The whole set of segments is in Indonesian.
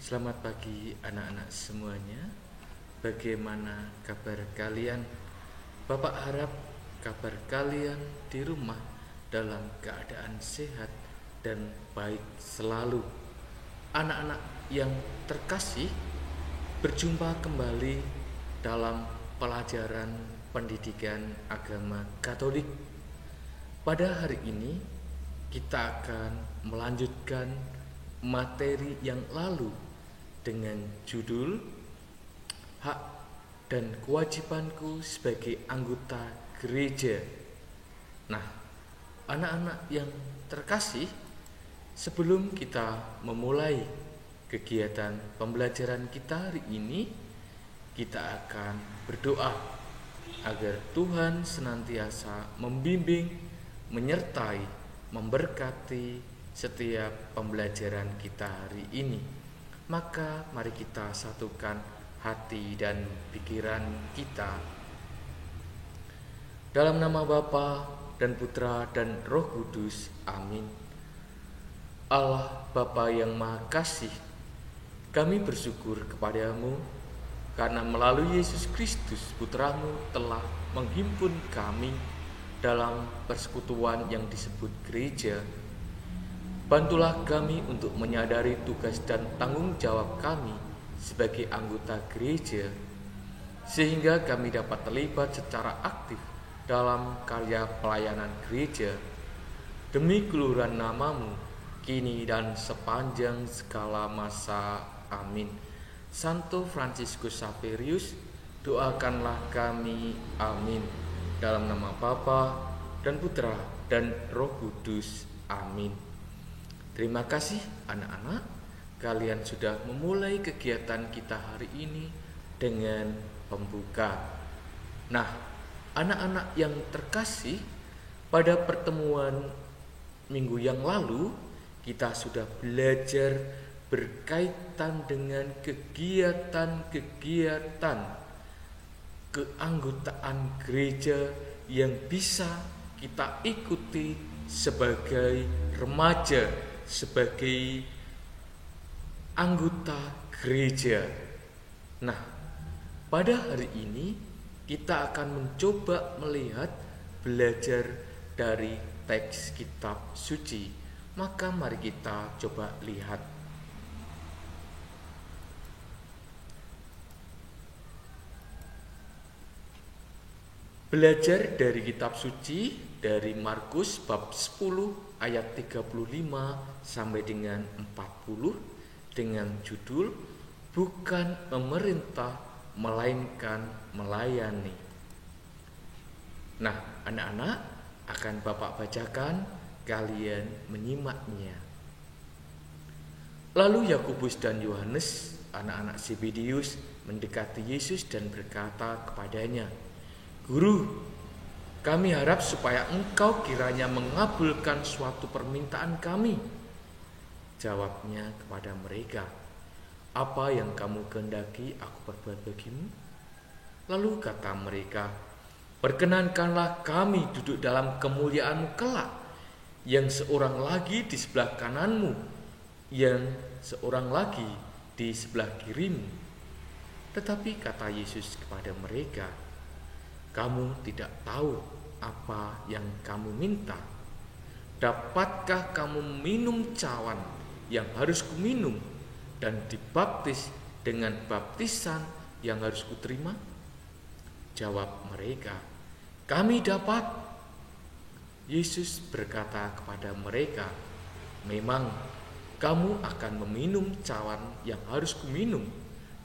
Selamat pagi anak-anak semuanya. Bagaimana kabar kalian? Bapak harap kabar kalian di rumah dalam keadaan sehat dan baik selalu. Anak-anak yang terkasih, berjumpa kembali dalam pelajaran pendidikan agama Katolik. Pada hari ini kita akan melanjutkan materi yang lalu dengan judul Hak dan Kewajibanku sebagai Anggota Gereja. Nah, anak-anak yang terkasih, sebelum kita memulai kegiatan pembelajaran kita hari ini, kita akan berdoa agar Tuhan senantiasa membimbing, menyertai, memberkati setiap pembelajaran kita hari ini. Maka mari kita satukan hati dan pikiran kita. Dalam nama Bapa dan Putra dan Roh Kudus, amin. Allah Bapa yang Maha Kasih, kami bersyukur kepadamu karena melalui Yesus Kristus Putramu telah menghimpun kami dalam persekutuan yang disebut gereja. Bantulah kami untuk menyadari tugas dan tanggung jawab kami sebagai anggota gereja, sehingga kami dapat terlibat secara aktif dalam karya pelayanan gereja. Demi keluhuran nama-Mu, kini dan sepanjang segala masa. Amin. Santo Fransiskus Xaverius, doakanlah kami. Amin. Dalam nama Bapa dan Putra dan Roh Kudus. Amin. Terima kasih anak-anak, kalian sudah memulai kegiatan kita hari ini dengan pembuka. Nah, anak-anak yang terkasih, pada pertemuan minggu yang lalu kita sudah belajar berkaitan dengan kegiatan-kegiatan keanggotaan gereja yang bisa kita ikuti sebagai remaja, sebagai anggota gereja. Nah, pada hari ini kita akan mencoba melihat, belajar dari teks kitab suci. Maka mari kita coba lihat. Belajar dari kitab suci dari Markus bab 10 ayat 35 sampai dengan 40 dengan judul Bukan Memerintah Melainkan Melayani. Nah, anak-anak, akan Bapak bacakan, kalian menyimaknya. Lalu Yakobus dan Yohanes, anak-anak Zebedeus, mendekati Yesus dan berkata kepadanya, Guru, kami harap supaya Engkau kiranya mengabulkan suatu permintaan kami. Jawabnya kepada mereka, apa yang kamu kehendaki aku perbuat bagimu? Lalu kata mereka, perkenankanlah kami duduk dalam kemuliaan-Mu kelak, yang seorang lagi di sebelah kananmu, yang seorang lagi di sebelah kirimu. Tetapi kata Yesus kepada mereka, kamu tidak tahu apa yang kamu minta. Dapatkah kamu minum cawan yang harus kuminum dan dibaptis dengan baptisan yang harus kuterima? Jawab mereka, kami dapat. Yesus berkata kepada mereka, memang kamu akan meminum cawan yang harus kuminum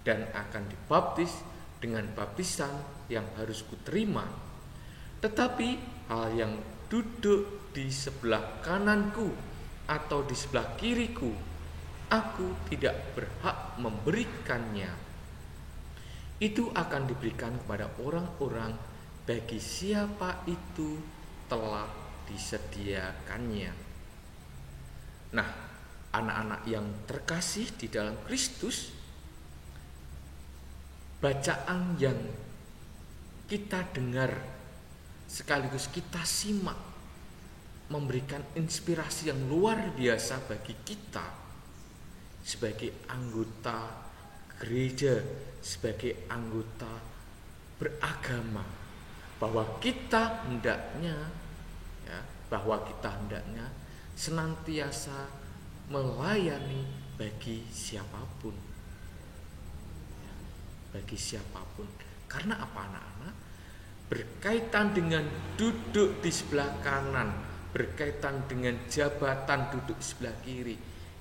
dan akan dibaptis dengan baptisan yang harus kuterima. Tetapi hal yang duduk di sebelah kananku atau di sebelah kiriku, aku tidak berhak memberikannya. Itu akan diberikan kepada orang-orang bagi siapa itu telah disediakannya. Nah, anak-anak yang terkasih di dalam Kristus, bacaan yang kita dengar sekaligus kita simak memberikan inspirasi yang luar biasa bagi kita sebagai anggota gereja, sebagai anggota beragama, bahwa kita hendaknya senantiasa melayani bagi siapapun. Karena apa, anak-anak? Berkaitan dengan duduk di sebelah kanan, berkaitan dengan jabatan duduk di sebelah kiri,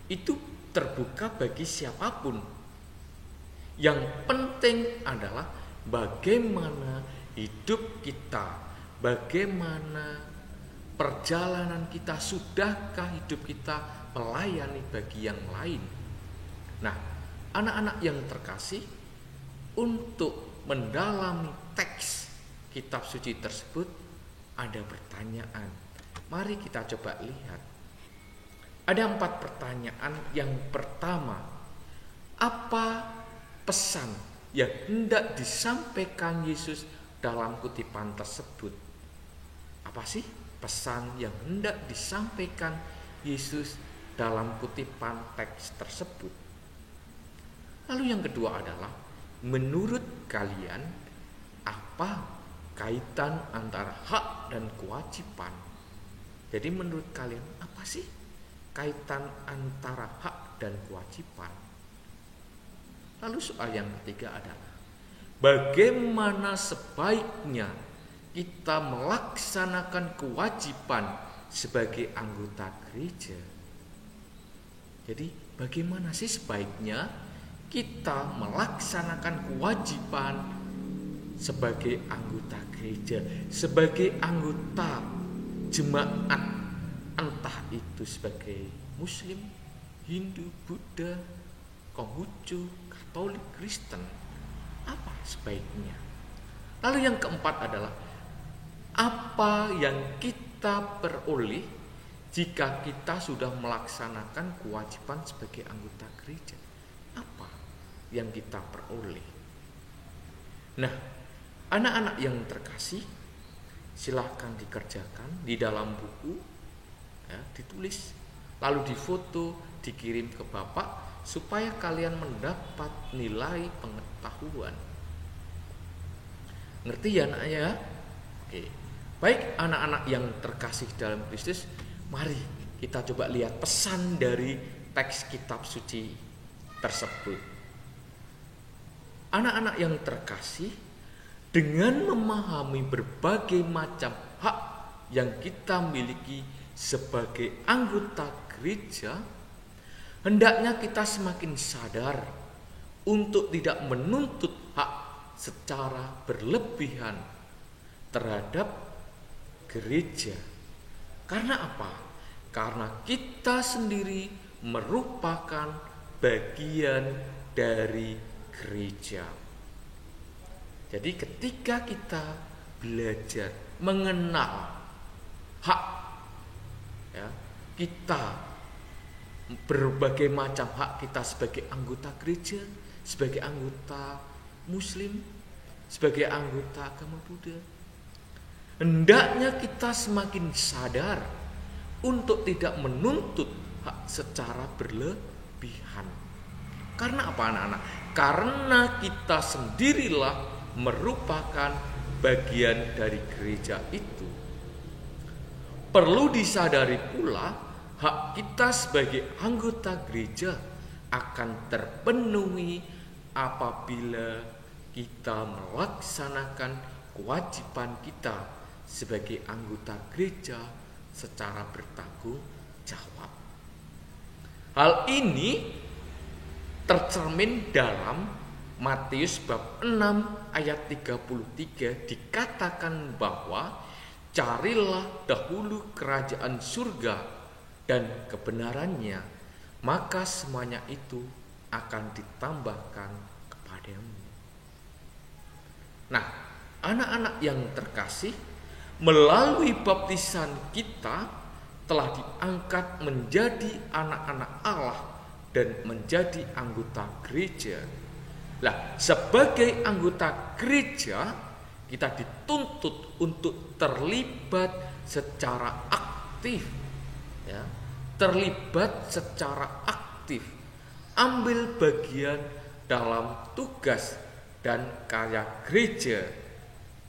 itu terbuka bagi siapapun. Yang penting adalah bagaimana hidup kita, bagaimana perjalanan kita, sudahkah hidup kita melayani bagi yang lain. Nah, anak-anak yang terkasih, untuk mendalami teks kitab suci tersebut ada pertanyaan. Mari kita coba lihat. Ada 4 pertanyaan. Yang pertama, apa pesan yang hendak disampaikan Yesus dalam kutipan tersebut? Apa sih pesan yang hendak disampaikan Yesus dalam kutipan teks tersebut? Lalu yang kedua adalah, menurut kalian apa kaitan antara hak dan kewajiban? Jadi menurut kalian apa sih kaitan antara hak dan kewajiban? Lalu soal yang ketiga adalah, bagaimana sebaiknya kita melaksanakan kewajiban sebagai anggota gereja? Jadi bagaimana sih sebaiknya kita melaksanakan kewajiban sebagai anggota gereja, sebagai anggota jemaat, entah itu sebagai Muslim, Hindu, Buddha, Konghucu, Katolik, Kristen? Apa sebaiknya? Lalu yang keempat adalah, apa yang kita peroleh jika kita sudah melaksanakan kewajiban sebagai anggota gereja? Apa yang kita peroleh? Nah, anak-anak yang terkasih, silahkan dikerjakan di dalam buku, ditulis, lalu difoto, dikirim ke Bapak, supaya kalian mendapat nilai pengetahuan. Ngerti ya, anak ya? Oke. Baik, anak-anak yang terkasih dalam Kristus, mari kita coba lihat pesan dari teks kitab suci tersebut. Anak-anak yang terkasih, dengan memahami berbagai macam hak yang kita miliki sebagai anggota gereja, hendaknya kita semakin sadar untuk tidak menuntut hak secara berlebihan terhadap gereja. Karena apa? Karena kita sendiri merupakan bagian dari gereja. Jadi ketika kita belajar mengenal hak, kita berbagai macam hak kita sebagai anggota gereja, sebagai anggota Muslim, sebagai anggota agama Buddha, hendaknya kita semakin sadar untuk tidak menuntut hak secara berlebihan. Karena apa, anak-anak? Karena kita sendirilah merupakan bagian dari gereja itu. Perlu disadari pula, hak kita sebagai anggota gereja akan terpenuhi apabila kita melaksanakan kewajiban kita sebagai anggota gereja secara bertanggung jawab. Hal ini tercermin dalam Matius bab 6 ayat 33, dikatakan bahwa carilah dahulu kerajaan surga dan kebenarannya, maka semuanya itu akan ditambahkan kepadamu. Nah, anak-anak yang terkasih, melalui baptisan kita telah diangkat menjadi anak-anak Allah dan menjadi anggota gereja. Lah, sebagai anggota gereja, kita dituntut untuk terlibat secara aktif, terlibat secara aktif. ambil bagian dalam tugas dan karya gereja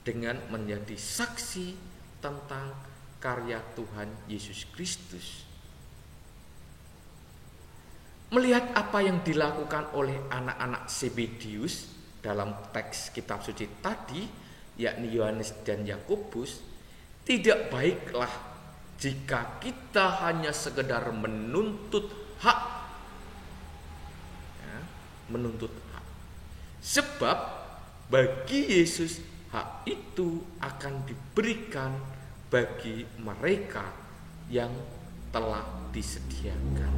dengan menjadi saksi tentang karya Tuhan Yesus Kristus. Melihat apa yang dilakukan oleh anak-anak Zebedius dalam teks kitab suci tadi, yakni Yohanes dan Yakobus, tidak baiklah jika kita hanya sekedar menuntut hak. Ya, menuntut hak. Sebab bagi Yesus hak itu akan diberikan bagi mereka yang telah disediakan.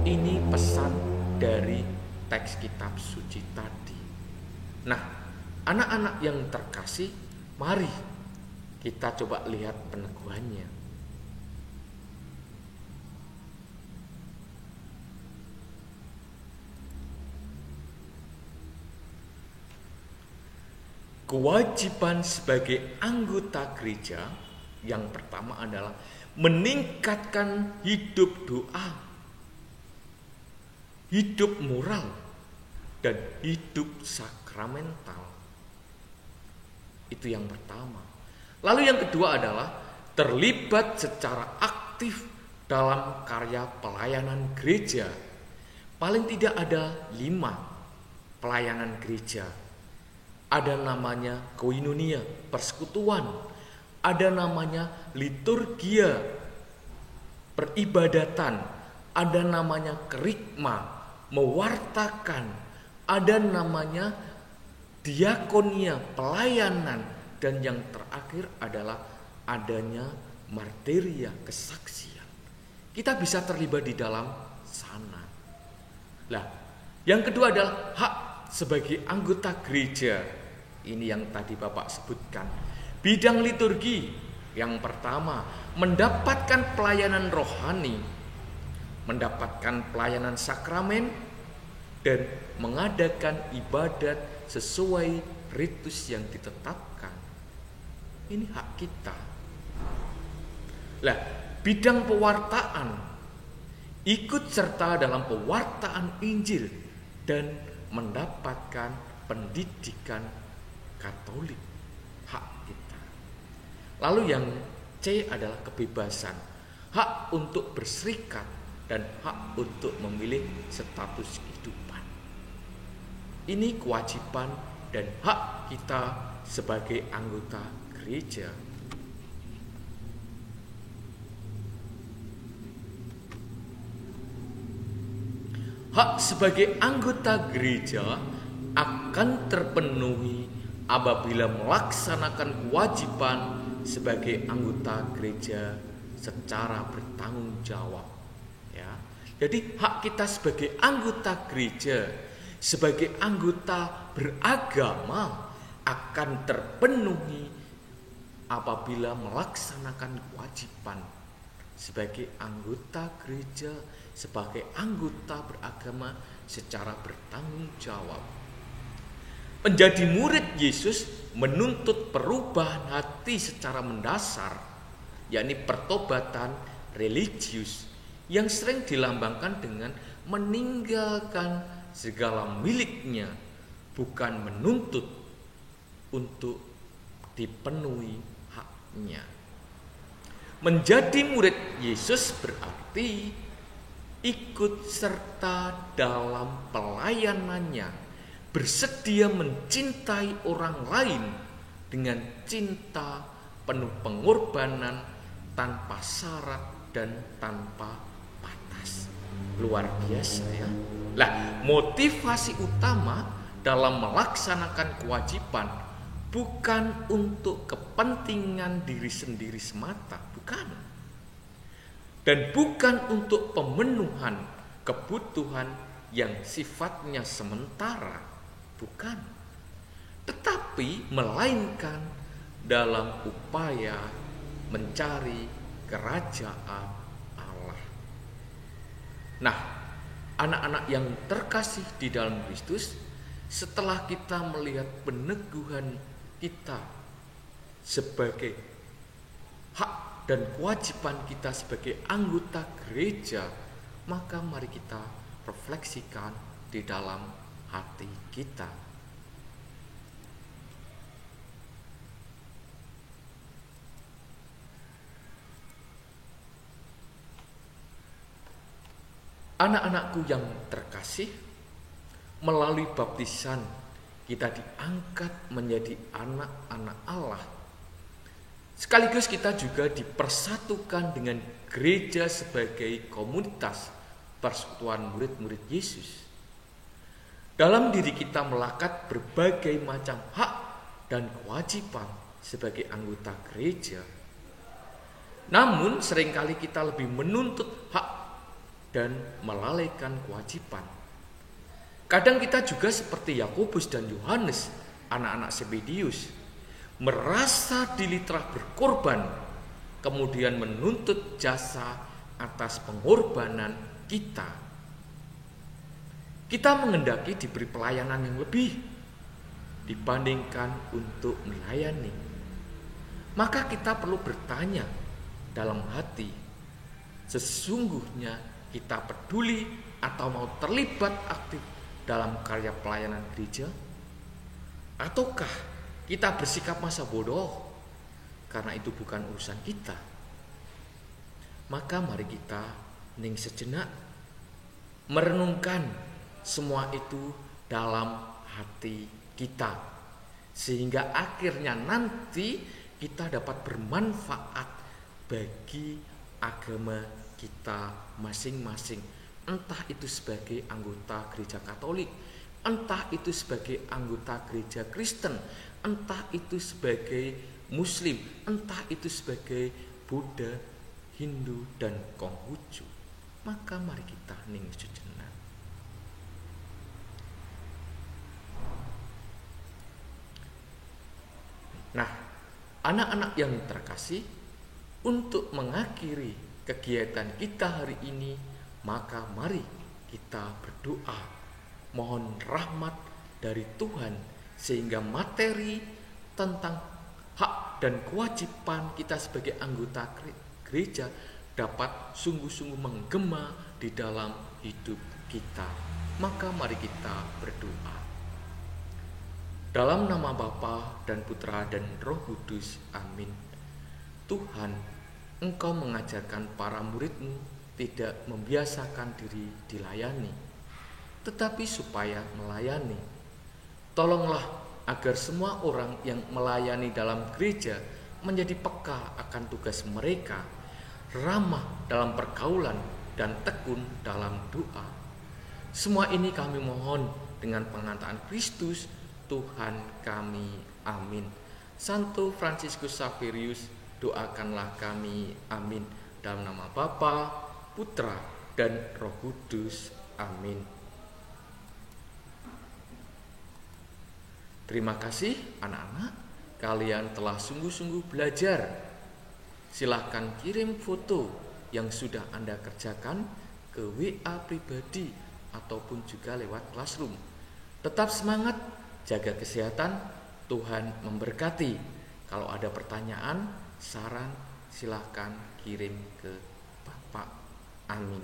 Ini pesan dari teks kitab suci tadi. Nah, anak-anak yang terkasih, mari kita coba lihat peneguhannya. Kewajiban sebagai anggota gereja yang pertama adalah meningkatkan hidup doa, hidup moral, dan hidup sakramental. Itu yang pertama. Lalu yang kedua adalah terlibat secara aktif dalam karya pelayanan gereja. Paling tidak ada 5 pelayanan gereja. Ada namanya koinonia, persekutuan. Ada namanya liturgia, peribadatan. Ada namanya kerikma, mewartakan. Ada namanya diakonia, pelayanan. Dan yang terakhir adalah adanya martiria, kesaksian. Kita bisa terlibat di dalam sana. Nah, yang kedua adalah hak sebagai anggota gereja. Ini yang tadi Bapak sebutkan. Bidang liturgi, yang pertama, mendapatkan pelayanan rohani, mendapatkan pelayanan sakramen, dan mengadakan ibadat sesuai ritus yang ditetapkan. Ini hak kita. Lah, bidang pewartaan, ikut serta dalam pewartaan Injil dan mendapatkan pendidikan Katolik, hak kita. Lalu yang C adalah kebebasan, hak untuk berserikat dan hak untuk memilih status kehidupan. Ini kewajiban dan hak kita sebagai anggota gereja. Hak sebagai anggota gereja akan terpenuhi apabila melaksanakan kewajiban sebagai anggota gereja secara bertanggung jawab. Ya. Jadi hak kita sebagai anggota gereja, sebagai anggota beragama akan terpenuhi apabila melaksanakan kewajiban sebagai anggota gereja, sebagai anggota beragama secara bertanggung jawab. Menjadi murid Yesus menuntut perubahan hati secara mendasar, yakni pertobatan religius yang sering dilambangkan dengan meninggalkan segala miliknya, bukan menuntut untuk dipenuhi haknya. Menjadi murid Yesus berarti ikut serta dalam pelayanannya, bersedia mencintai orang lain dengan cinta penuh pengorbanan, tanpa syarat dan tanpa batas. Luar biasa ya. Lah, motivasi utama dalam melaksanakan kewajiban bukan untuk kepentingan diri sendiri semata, bukan. Dan bukan untuk pemenuhan kebutuhan yang sifatnya sementara, bukan. Tetapi melainkan dalam upaya mencari kerajaan Allah. Nah, anak-anak yang terkasih di dalam Kristus, setelah kita melihat peneguhan kita sebagai hak dan kewajiban kita sebagai anggota gereja, Maka mari kita refleksikan di dalam hati kita. Anak-anakku yang terkasih, melalui baptisan kita diangkat menjadi anak-anak Allah. Sekaligus kita juga dipersatukan dengan gereja sebagai komunitas persekutuan murid-murid Yesus. Dalam diri kita melekat berbagai macam hak dan kewajiban sebagai anggota gereja. Namun seringkali kita lebih menuntut hak dan melalaikan kewajiban. Kadang kita juga seperti Yakobus dan Yohanes, anak-anak Zebedius, merasa diri telah berkorban, kemudian menuntut jasa atas pengorbanan kita. Kita mengendaki diberi pelayanan yang lebih dibandingkan untuk melayani. Maka kita perlu bertanya dalam hati, sesungguhnya kita peduli atau mau terlibat aktif dalam karya pelayanan gereja? Ataukah kita bersikap masa bodoh karena itu bukan urusan kita? Maka mari kita hening sejenak, merenungkan semua itu dalam hati kita, sehingga akhirnya nanti kita dapat bermanfaat bagi agama kita masing-masing. Entah itu sebagai anggota gereja Katolik, entah itu sebagai anggota gereja Kristen, entah itu sebagai Muslim, entah itu sebagai Buddha, Hindu, dan Konghucu. Maka mari kita hening sejenak. Nah, anak-anak yang terkasih, untuk mengakhiri kegiatan kita hari ini, maka mari kita berdoa, mohon rahmat dari Tuhan sehingga materi tentang hak dan kewajiban kita sebagai anggota gereja dapat sungguh-sungguh menggema di dalam hidup kita. Maka mari kita berdoa. Dalam nama Bapa dan Putra dan Roh Kudus, amin. Tuhan, Engkau mengajarkan para murid-Mu tidak membiasakan diri dilayani, tetapi supaya melayani. Tolonglah agar semua orang yang melayani dalam gereja menjadi peka akan tugas mereka, ramah dalam pergaulan dan tekun dalam doa. Semua ini kami mohon dengan pengantaran Kristus Tuhan kami, amin. Santo Fransiskus Xaverius, doakanlah kami, amin. Dalam nama Bapa, Putra, dan Roh Kudus, amin. Terima kasih anak-anak, kalian telah sungguh-sungguh belajar. Silahkan kirim foto yang sudah Anda kerjakan ke WA pribadi ataupun juga lewat Classroom. Tetap semangat, jaga kesehatan, Tuhan memberkati. Kalau ada pertanyaan, saran, silahkan kirim ke Bapak. Amin.